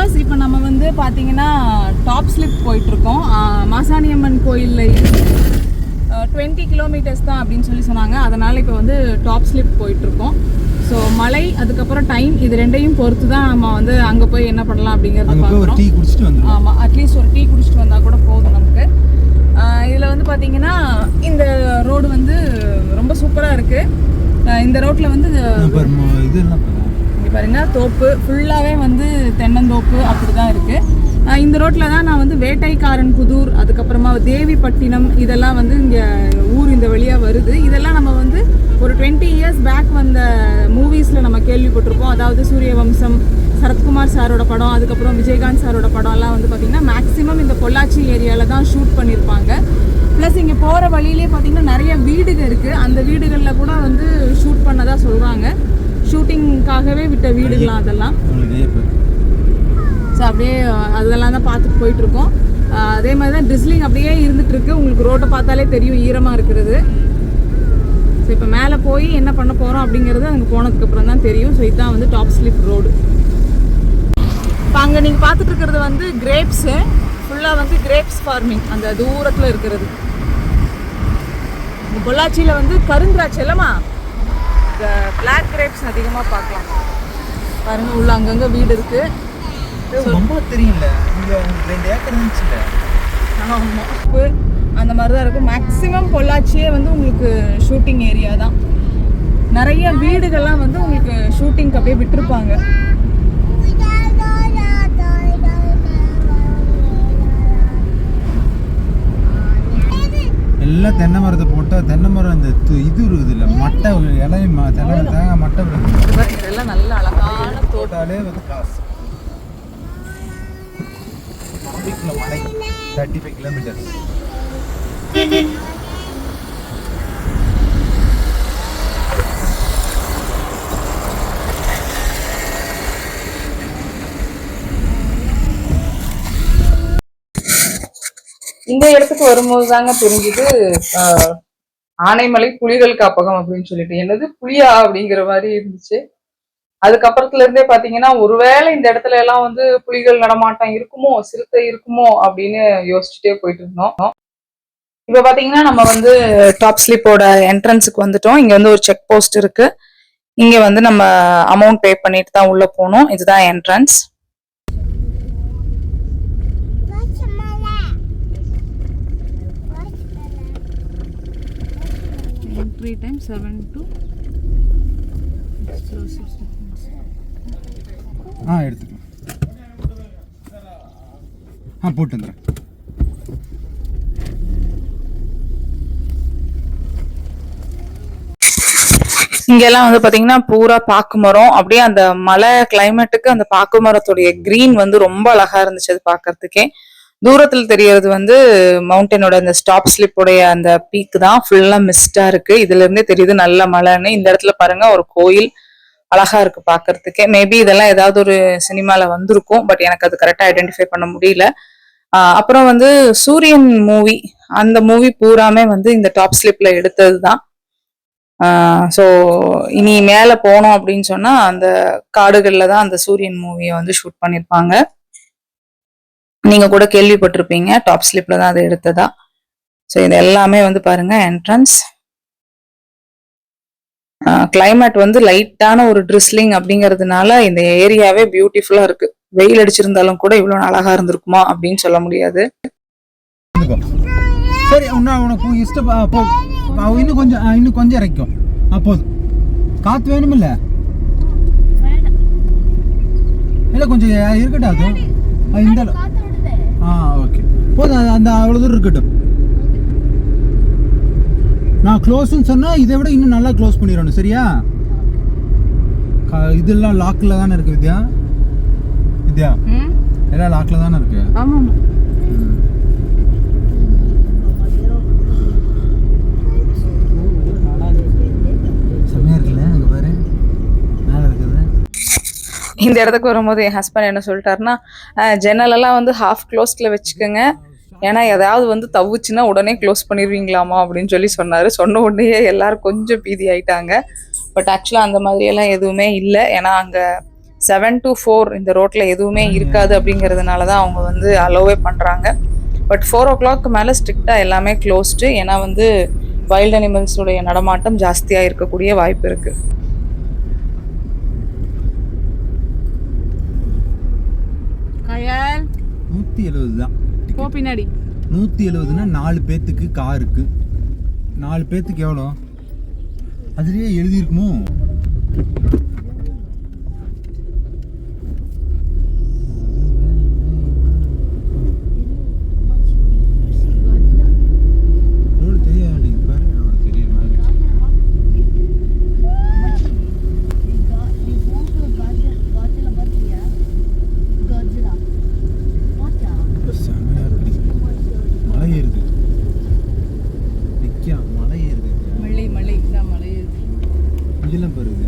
Viewers, இப்போ நம்ம வந்து பார்த்தீங்கன்னா டாப் ஸ்லிப் போயிட்டுருக்கோம். மாசாணியம்மன் கோயிலில் 20 கிலோமீட்டர்ஸ் தான் அப்படின்னு சொல்லி சொன்னாங்க. அதனால் இப்போ வந்து டாப் ஸ்லிப் போயிட்டுருக்கோம். ஸோ மலை அதுக்கப்புறம் டைம் இது ரெண்டையும் பொறுத்து தான் நம்ம வந்து அங்கே போய் என்ன பண்ணலாம் அப்படிங்கிறத பார்க்குறோம். ஆமாம், அட்லீஸ்ட் ஒரு டீ குடிச்சிட்டு வந்தால் கூட போதும் நமக்கு. இதில் வந்து பார்த்தீங்கன்னா இந்த ரோடு வந்து ரொம்ப சூப்பராக இருக்குது. இந்த ரோட்டில் வந்து இதெல்லாம் இங்கே பாருங்கள், தோப்பு ஃபுல்லாகவே வந்து தென்னந்தோப்பு அப்படி தான் இருக்குது. இந்த ரோட்டில் தான் நான் வந்து வேட்டைக்காரன் புதூர், அதுக்கப்புறமா தேவிப்பட்டினம், இதெல்லாம் வந்து இங்கே ஊர் இந்த வழியாக வருது. இதெல்லாம் நம்ம வந்து ஒரு 20 இயர்ஸ் பேக் வந்த மூவிஸில் நம்ம கேள்விப்பட்டிருப்போம். அதாவது சூரிய வம்சம், சரத்குமார் சாரோட படம், அதுக்கப்புறம் விஜயகாந்த் சாரோட படம்லாம் வந்து பார்த்திங்கன்னா மேக்ஸிமம் இந்த பொள்ளாச்சி ஏரியாவில் தான் ஷூட் பண்ணியிருப்பாங்க. ப்ளஸ் இங்கே போகிற வழியிலே பார்த்திங்கன்னா நிறைய வீடுகள் இருக்குது. அந்த வீடுகளில் கூட வந்து ஷூட் பண்ணதாக சொல்கிறாங்க. ஷூட்டிங்காகவே விட்ட வீடுகளாம் அதெல்லாம். ஸோ அப்படியே அதெல்லாம் தான் பார்த்துட்டு போயிட்டுருக்கோம். அதே மாதிரி தான் ட்ரிஸ்லிங் அப்படியே இருந்துகிட்ருக்கு. உங்களுக்கு ரோட்டை பார்த்தாலே தெரியும் ஈரமாக இருக்கிறது. ஸோ இப்போ மேலே போய் என்ன பண்ண போகிறோம் அப்படிங்கிறது அங்கே போனதுக்கப்புறம் தான் தெரியும். ஸோ இதுதான் வந்து டாப் ஸ்லிப் ரோடு. இப்போ அங்கே நீங்கள் பார்த்துட்டு இருக்கிறது வந்து கிரேப்ஸு, ஃபுல்லாக வந்து கிரேப்ஸ் ஃபார்மிங் அந்த தூரத்தில் இருக்கிறது. இந்த பொள்ளாச்சியில் வந்து கருந்திராட்சை இல்லைம்மா, இந்த பிளாக் கிரேப்ஸ் அதிகமாக பார்க்கலாம். பாருங்கள், உள்ள அங்கங்கே வீடு இருக்குது. ரொம்ப தெரியல, இங்கே 2 ஏக்கர் இருந்துச்சுல்ல. ஆமாம், அந்த மாதிரி தான் இருக்கும். மேக்ஸிமம் பொள்ளாச்சியே வந்து உங்களுக்கு ஷூட்டிங் ஏரியா தான். நிறைய வீடுகள்லாம் வந்து உங்களுக்கு ஷூட்டிங்க்கு அப்படியே விட்டுருப்பாங்க. எல்லாம் தென்னை மரத்தை போட்டால் தென்னை மரம் அந்த இது இருக்குது இல்லை, மட்டை இலையும் தேங்காய் மட்டை இதெல்லாம் நல்ல அழகான தோட்டாலே வந்து காசு. மலை 35 கிலோமீட்டர். இந்த இடத்துக்கு வரும்போது தாங்க தெரிஞ்சுது ஆனைமலை புலிகள் காப்பகம் அப்படின்னு சொல்லிட்டு. என்னது புலியா அப்படிங்கிற மாதிரி இருந்துச்சு. அதுக்கப்புறத்துல இருந்தே பாத்தீங்கன்னா ஒருவேளை இந்த இடத்துல எல்லாம் வந்து புலிகள் நடமாட்டம் இருக்குமோ, சிறுத்தை இருக்குமோ அப்படின்னு யோசிச்சுட்டே போயிட்டு இருந்தோம். இப்ப பாத்தீங்கன்னா நம்ம வந்து டாப் ஸ்லிப்போட என்ட்ரன்ஸுக்கு வந்துட்டோம். இங்க வந்து ஒரு செக் போஸ்ட் இருக்கு. இங்க வந்து நம்ம அமௌண்ட் பே பண்ணிட்டு தான் உள்ள போகணும். இதுதான் என்ட்ரன்ஸ். Entry time 7 to எடுத்துக்கலாம். போட்டு வந்துடுறேன். இங்கெல்லாம் வந்து பாத்தீங்கன்னா பூரா பாக்கு மரம். அப்படியே அந்த மலை கிளைமேட்டுக்கு அந்த பாக்கு மரத்துடைய கிரீன் வந்து ரொம்ப அழகா இருந்துச்சு அது பாக்குறதுக்கே. தூரத்துல தெரியறது வந்து மவுண்டனோட அந்த ஸ்டாப் ஸ்லிப்போடைய அந்த பீக் தான். ஃபுல்லா மிஸ்டா இருக்கு. இதுல இருந்தே தெரியுது நல்ல மழைன்னு. இந்த இடத்துல பாருங்க ஒரு கோயில் அழகா இருக்கு பாக்குறதுக்கே. மேபி இதெல்லாம் ஏதாவது ஒரு சினிமால வந்திருக்கும், பட் எனக்கு அது கரெக்டா ஐடென்டிஃபை பண்ண முடியல. அப்புறம் வந்து சூரியன் மூவி, அந்த மூவி பூராமே வந்து இந்த டாப் ஸ்லிப்ல எடுத்தது தான். ஸோ இனி மேல போனோம் அப்படின்னு சொன்னா அந்த காடுகள்ல தான் அந்த சூரியன் மூவியை வந்து ஷூட் பண்ணிருப்பாங்க. நீங்க கூட கேள்விப்பட்டிருப்பீங்க, டாப் ஸ்லிப்ல தான் அதை எடுத்ததா. ஸோ இது எல்லாமே வந்து பாருங்க என்ட்ரன்ஸ். கிளைமேட் வந்து லைட்டான ஒரு ட்ரிஸ்லிங் அப்படிங்கிறதுனால இந்த ஏரியாவே பியூட்டிஃபுல்லா இருக்கு. வெயில் அடிச்சிருந்தாலும் கூட இவ்வளவு அழகா இருந்திருக்குமா அப்படின்னு சொல்ல முடியாது. சரி, உனக்கு இஷ்டம் இன்னும் கொஞ்சம் இறக்கும். போதும். காத்து வேணுமில்ல, இல்ல கொஞ்சம் இருக்கட்டும். அது இந்த ஓகே போதும். அந்த அவ்வளவு தூரம் இருக்கட்டும். நான் க்ளோஸ்ன்னு சொன்னா இதை விட இன்னும் நல்லா க்ளோஸ் பண்ணிடணும். சரியா? இதெல்லாம் லாக்ல தானே இருக்கு வித்யா. எல்லாம் லாக்ல தானே இருக்கு. ஆமா. இந்த இடத்துக்கு வரும்போது என் ஹஸ்பண்ட் என்ன சொல்லிட்டாருன்னா, ஜன்னலெல்லாம் வந்து ஹாஃப் க்ளோஸ்ல வச்சுக்கோங்க, ஏன்னா ஏதாவது வந்து தவிச்சுன்னா உடனே க்ளோஸ் பண்ணிடுவீங்களாமா அப்படின்னு சொல்லி சொன்னார். சொன்ன உடனே எல்லாரும் கொஞ்சம் பீதி ஆயிட்டாங்க. பட் ஆக்சுவலாக அந்த மாதிரியெல்லாம் எதுவுமே இல்லை. ஏன்னா அங்கே 7 to 4 இந்த ரோட்டில் எதுவுமே இருக்காது அப்படிங்கிறதுனால தான் அவங்க வந்து அலோவே பண்ணுறாங்க. பட் 4 o'clock மேலே ஸ்ட்ரிக்டாக எல்லாமே க்ளோஸ்டு. ஏன்னா வந்து வைல்ட் அனிமல்ஸுடைய நடமாட்டம் ஜாஸ்தியாக இருக்கக்கூடிய வாய்ப்பு இருக்குது. கயல் 170 தான் போ பின்னாடி. 170னா 4 பேத்துக்கு காருக்கு. 4 பேத்துக்கு எவ்வளோ? அதுலேயே எழுதியிருக்குமோ? ரோடு தெரிய வேண்டியது பாரு. ரோடு தெரியுற மாதிரி செமையா இருக்கு. மலை ஏறுது. நிற்கா மலை ஏறுது. மழை இதான் மழை ஏறுது. இதெல்லாம் பாருது.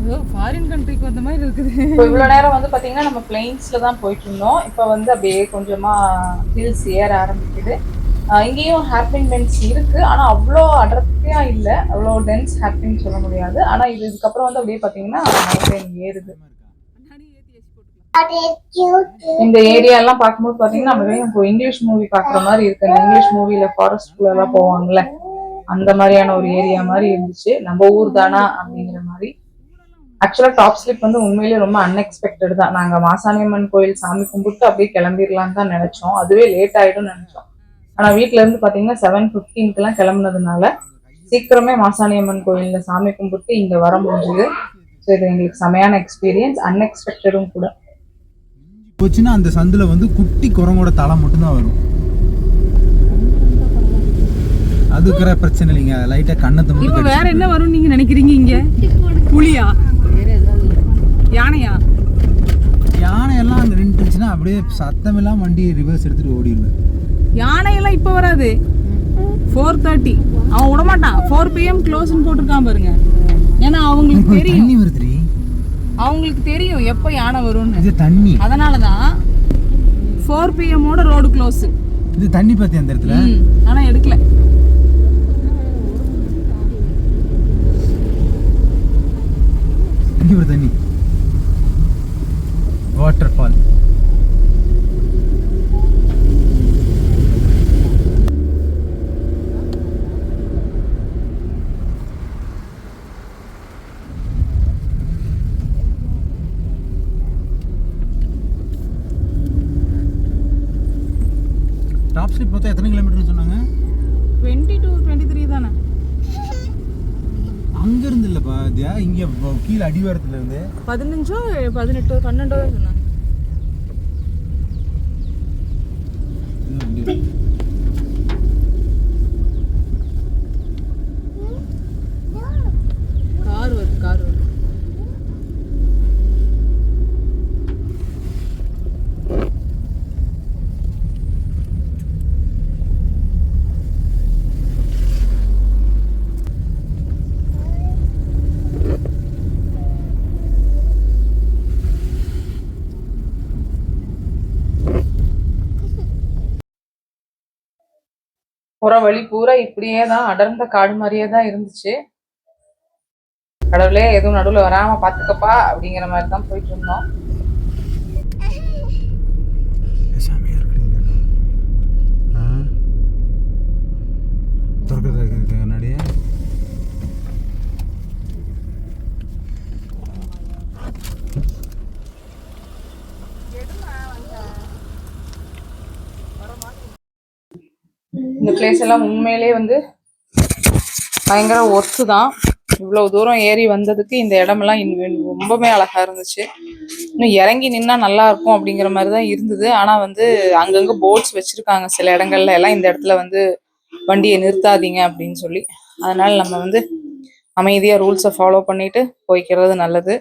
ஏதோ ஃபாரின் கண்ட்ரிக்கு வந்த மாதிரி இருக்குது. இப்போ இவ்வளோ நேரம் வந்து பார்த்தீங்கன்னா நம்ம பிளெயின்ஸில் தான் போயிட்டு இருந்தோம். இப்போ வந்து அப்படியே கொஞ்சமாக ஹில்ஸ் ஏற ஆரம்பிக்குது. இங்கேயும் ஹேர்பின் பென்ஸ் இருக்குது, ஆனால் அவ்வளோ அடர்த்தியாக இல்லை, அவ்வளோ டென்ஸ் ஹேர்பின் சொல்ல முடியாது. ஆனால் இதுக்கப்புறம் வந்து அப்படியே பார்த்தீங்கன்னா மவுண்டைன் ஏறுது. இந்த ஏரியாலாம் பார்க்கும்போது பார்த்தீங்கன்னா நம்ம இங்கிலீஷ் மூவி பார்க்குற மாதிரி இருக்கு. இந்த இங்கிலீஷ் மூவியில் ஃபாரஸ்ட்குள்ளெல்லாம் போவாங்கல்ல, அந்த மாதிரியான ஒரு ஏரியா மாதிரி இருந்துச்சு. நம்ம ஊர் தானா அப்படிங்கிற மாதிரி. ஆக்சுவலாக டாப் ஸ்லிப் வந்து உண்மையிலேயே ரொம்ப அன்எக்ஸ்பெக்டட் தான். நாங்கள் மாசாணியம்மன் கோயில் சாமி கும்பிட்டு அப்படியே கிளம்பிடலான்னு தான் நினைச்சோம். அதுவே லேட் ஆகிடும் நினைச்சோம். ஆனால் வீட்டில இருந்து பார்த்தீங்கன்னா 7:15 கிளம்புனதுனால சீக்கிரமே மாசாணியம்மன் கோயிலில் சாமி கும்பிட்டு இங்கே வர முடிஞ்சுது. ஸோ இது எங்களுக்கு செமையான எக்ஸ்பீரியன்ஸ், அன்எக்ஸ்பெக்டடும் கூட. போச்சுன்னா அந்த சந்தில் வந்து குட்டி குரங்கோட தலை மட்டும்தான் வரும். அதுக்கிற பிரச்சனை இல்லைங்க, லைட்டாக கண்ணத்தை இப்போ வேற என்ன வரும் நீங்க நினைக்கிறீங்க? இங்க புலியா, யானையா? யானையெல்லாம் அங்கே நின்றுச்சுன்னா அப்படியே சத்தமெல்லாம் வண்டி ரிவர்ஸ் எடுத்துட்டு ஓடிடுவேன். யானையெல்லாம் இப்போ வராது. 4:30 அவன் விடமாட்டான். 4 PM க்ளோஸ்ன்னு போட்டிருக்கான் பாருங்க. ஏன்னா அவங்களுக்கு தெரியும், தண்ணி வருதுரி, அவங்களுக்கு தெரியும் எப்போ யானை வரும்னு. இது தண்ணி, அதனால தான் 4 PM ரோடு க்ளோஸ். இது தண்ணி பார்த்தி அந்த இடத்துல. ஆனா எடுக்கல. இங்கே ஒரு தண்ணி, வாட்டர் ஃபால். டாப் ஸ்லிப் மொத்தம் எத்தனை கிலோமீட்டர்னு சொன்னாங்க? 20 to 23 தானே. அங்கேருந்து இல்லைப்பா, இங்கே கீழே அடிவாரத்துல இருந்து 15 18 12 தான் சொன்னாங்க. கார் வருது. போற வழி பூரா இப்படியே தான் அடர்ந்த காடு மாதிரியே தான் இருந்துச்சு. கடவுளே எதுவும் நடுவில் வராம பாத்துக்கப்பா அப்படிங்கிற மாதிரி தான் போயிட்டு இருந்தோம். இந்த பிளேஸ் எல்லாம் உண்மையிலே வந்து பயங்கர ஒர்த்து தான். இவ்வளவு தூரம் ஏறி வந்ததுக்கு இந்த இடமெல்லாம் ரொம்பவே அழகா இருந்துச்சு. இன்னும் இறங்கி நின்னா நல்லா இருக்கும் அப்படிங்கிற மாதிரி தான் இருந்தது. ஆனா வந்து அங்கங்க போர்ட்ஸ் வச்சிருக்காங்க சில இடங்கள்ல எல்லாம், இந்த இடத்துல வந்து வண்டியை நிறுத்தாதீங்க அப்படின்னு சொல்லி. அதனால நம்ம வந்து அமைதியா ரூல்ஸை ஃபாலோ பண்ணிட்டு போய்க்கிறது நல்லது.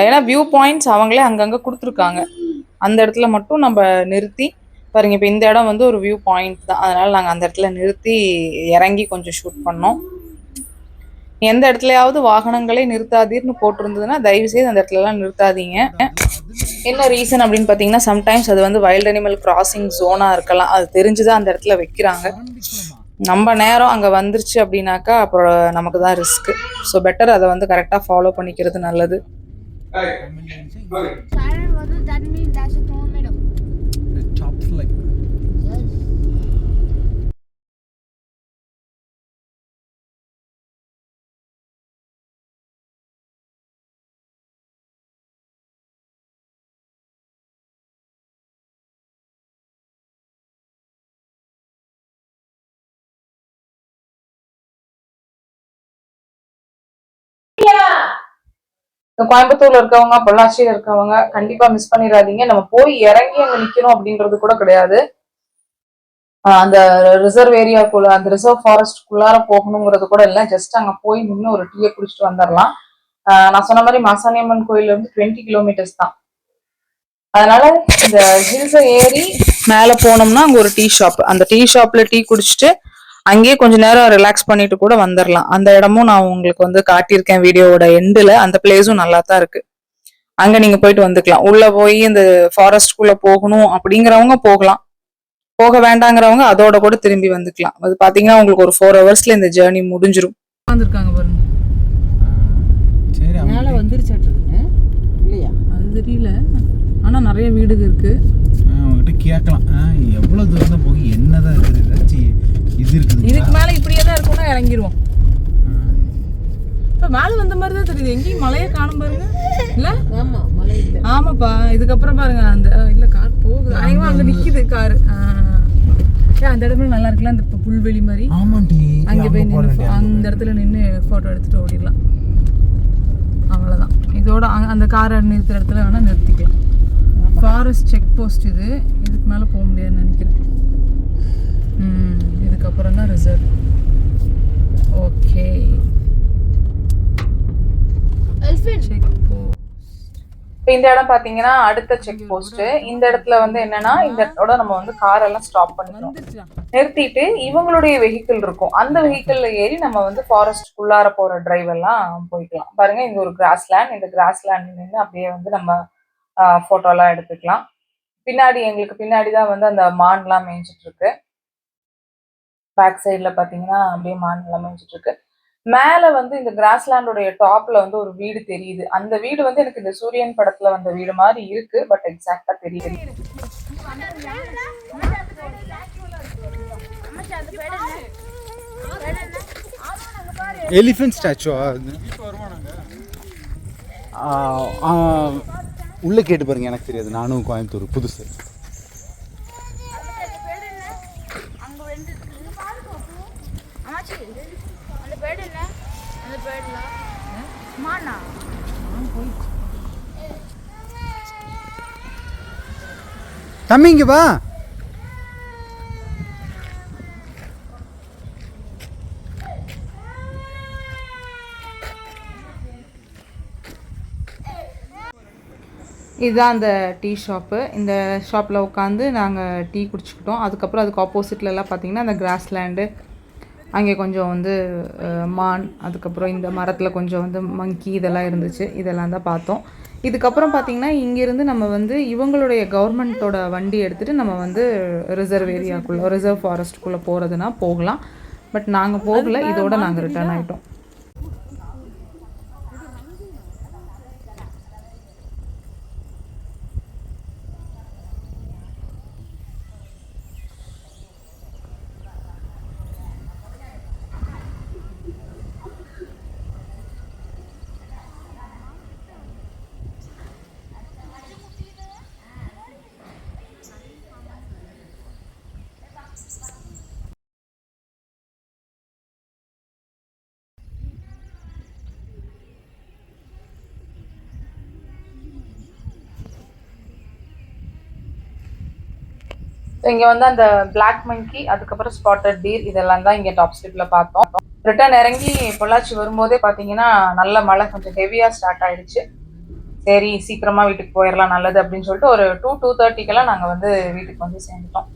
ஏன்னா வியூ பாயிண்ட்ஸ் அவங்களே அங்கங்க கொடுத்துருக்காங்க. அந்த இடத்துல மட்டும் நம்ம நிறுத்தி பாருங்க. இப்போ இந்த இடம் வந்து ஒரு வியூ பாயிண்ட் தான், அதனால நாங்கள் அந்த இடத்துல நிறுத்தி இறங்கி கொஞ்சம் ஷூட் பண்ணோம். எந்த இடத்துலயாவது வாகனங்களே நிறுத்தாதீர்னு போட்டிருந்ததுன்னா தயவு செய்து அந்த இடத்துலலாம் நிறுத்தாதீங்க. என்ன ரீசன் அப்படின்னு பார்த்தீங்கன்னா, சம்டைம்ஸ் அது வந்து வைல்ட் அனிமல் கிராசிங் ஜோனாக இருக்கலாம். அது தெரிஞ்சுதான் அந்த இடத்துல வைக்கிறாங்க. நம்ம நேரம் அங்கே வந்துருச்சு அப்படின்னாக்கா அப்புறம் நமக்கு தான் ரிஸ்க்கு. ஸோ பெட்டர் அதை வந்து கரெக்டாக ஃபாலோ பண்ணிக்கிறது நல்லது. கோயம்புத்தூர்ல இருக்கவங்க, பொள்ளாச்சியில இருக்கவங்க கண்டிப்பா மிஸ் பண்ணிடாதீங்க. நம்ம போய் இறங்கி அங்க நிக்கணும் அப்படின்றது கூட கிடையாது. அந்த ரிசர்வ் ஏரியாக்குள்ள, அந்த ரிசர்வ் ஃபாரஸ்ட்குள்ளார போகணுங்கிறது கூட இல்லை. ஜஸ்ட் அங்க போய் நின்று ஒரு டீயை குடிச்சிட்டு வந்துடலாம். நான் சொன்ன மாதிரி மாசாணியம்மன் கோயில்ல இருந்து 20 கிலோமீட்டர்ஸ் தான். அதனால இந்த ஹில்ஸை ஏறி மேல போனோம்னா அங்க ஒரு டீ ஷாப், அந்த டீ ஷாப்ல டீ குடிச்சிட்டு அங்கேயே கொஞ்ச நேரம் ரிலாக்ஸ் பண்ணிட்டு கூட வந்துடலாம். அந்த இடமும் நான் உங்களுக்கு வந்து காட்டியிருக்கேன் வீடியோவோட எண்டுல. அந்த பிளேஸும் நல்லா தான் இருக்கு. அங்க நீங்க போயிட்டு வந்துக்கலாம். உள்ள போய் இந்த ஃபாரஸ்ட்குள்ள போகணும் அப்படிங்கிறவங்க போகலாம், போக வேண்டாங்கிறவங்க அதோட கூட திரும்பி வந்துக்கலாம். அது பாத்தீங்கன்னா உங்களுக்கு ஒரு 4 ஹவர்ஸ்ல இந்த ஜேர்னி முடிஞ்சிரும். வந்திருக்காங்க பாருங்க. சரி, மேல வந்துருச்சாட்டுங்க இல்லையா? அது தெரியல, ஆனா நிறைய வீடுகள் இருக்கு. அவங்ககிட்ட கேட்கலாம் எவ்வளவு தூரம் தான் போய் என்னதான் இருக்குது, ஏதாச்சும் இது இருக்குது. இதுக்கு மேல இப்படியே தான் இருக்கும்னா இறங்கிடுவோம். இப்ப மேல வந்த மாதிரி தான் தெரியுது, எங்கேயும் மலையை காணும் பாருங்க. இல்ல ஆமா, மலை இல்ல. ஆமாப்பா, இதுக்கப்புறம் பாருங்க அந்த இல்ல கார் போகுது, அங்க அங்க நிக்குது காரு. அந்த இடத்துல நல்லா இருக்குல்ல, அந்த புல்வெளி மாதிரி. ஆமாண்டி, அங்க போய் நின்று அந்த இடத்துல நின்று போட்டோ எடுத்துட்டு ஓடிடலாம். அவ்வளவுதான். இதோட அந்த காரை நிறுத்துற இடத்துல வேணா நிறுத்திக்கலாம். ஃபாரஸ்ட் செக் போஸ்ட் இது, இதுக்கு மேல போக முடியாதுன்னு நினைக்கிறேன். இதுக்கப்புறம் தான் ரிசர்வ். Okay, check post. இந்த இடம் பாத்தீங்கன்னா அடுத்த செக் போஸ்ட். இந்த இடத்துல வந்து என்னன்னா, இந்த இடத்தோட நம்ம வந்து கார் எல்லாம் ஸ்டாப் பண்ணிக்கணும். நிறுத்திட்டு இவங்களுடைய வெஹிக்கிள் இருக்கும், அந்த வெஹிக்கிள்ல ஏறி நம்ம வந்து ஃபாரஸ்ட்குள்ளார போற டிரைவ் எல்லாம் போய்க்கலாம். பாருங்க, இந்த ஒரு கிராஸ் லேண்ட், இந்த கிராஸ் லேண்ட் நின்று அப்படியே வந்து நம்ம போட்டோலாம் எடுத்துக்கலாம். பின்னாடி எங்களுக்கு பின்னாடி தான் வந்து அந்த மான்லாம் மேய்ஞ்சிட்டு இருக்கு. பேக் சைட்ல பாத்தீங்கன்னா அப்படியே மான்லாம் மேய்ஞ்சிட்டு இருக்கு. மேல வந்து இந்த கிராஸ்லேண்டோடைய டாப்ல வந்து ஒரு வீடு தெரியுது. அந்த வீடு வந்து எனக்கு இந்த சூரியன் படத்துல வந்த வீடு மாதிரி இருக்கு, பட் எக்ஸாக்டா தெரியல. எலிஃபென்ட் ஸ்டாச்சுவா? உள்ள கேட்டு பாருங்க, எனக்கு தெரியாது. நானும் கோயம்புத்தூர் புதுசு. தம்பிங்க வா. இதுதான் அந்த டீ ஷாப்பு. இந்த ஷாப்பில் உட்காந்து நாங்கள் டீ குடிச்சிக்கிட்டோம். அதுக்கப்புறம் அதுக்கு ஆப்போசிட்லலாம் பார்த்தீங்கன்னா அந்த கிராஸ்லேண்டு, அங்கே கொஞ்சம் வந்து மான், அதுக்கப்புறம் இந்த மரத்தில் கொஞ்சம் வந்து மங்கி இதெல்லாம் இருந்துச்சு. இதெல்லாம் தான் பார்த்தோம். இதுக்கப்புறம் பார்த்திங்கன்னா இங்கேருந்து நம்ம வந்து இவங்களுடைய கவர்மெண்ட்டோட வண்டி எடுத்துகிட்டு நம்ம வந்து ரிசர்வ் ஏரியாக்குள்ளே, ரிசர்வ் ஃபாரஸ்ட்டுக்குள்ளே போகிறதுனா போகலாம். பட் நாங்கள் போகலை, இதோட நாங்கள் ரிட்டர்ன் ஆகிட்டோம். இங்கே வந்து அந்த பிளாக் மங்கி, அதுக்கப்புறம் ஸ்பாட்டட் டீர், இதெல்லாம் தான் இங்கே டாப் ஸ்லிப்பில் பார்த்தோம். ரிட்டர்ன் இறங்கி பொள்ளாச்சி வரும்போதே பார்த்தீங்கன்னா நல்ல மழை கொஞ்சம் ஹெவியாக ஸ்டார்ட் ஆயிடுச்சு. சரி, சீக்கிரமாக வீட்டுக்கு போயிடலாம் நல்லது அப்படின்னு சொல்லிட்டு ஒரு 2:30க்கெல்லாம் நாங்கள் வந்து வீட்டுக்கு வந்து சேர்ந்துட்டோம்.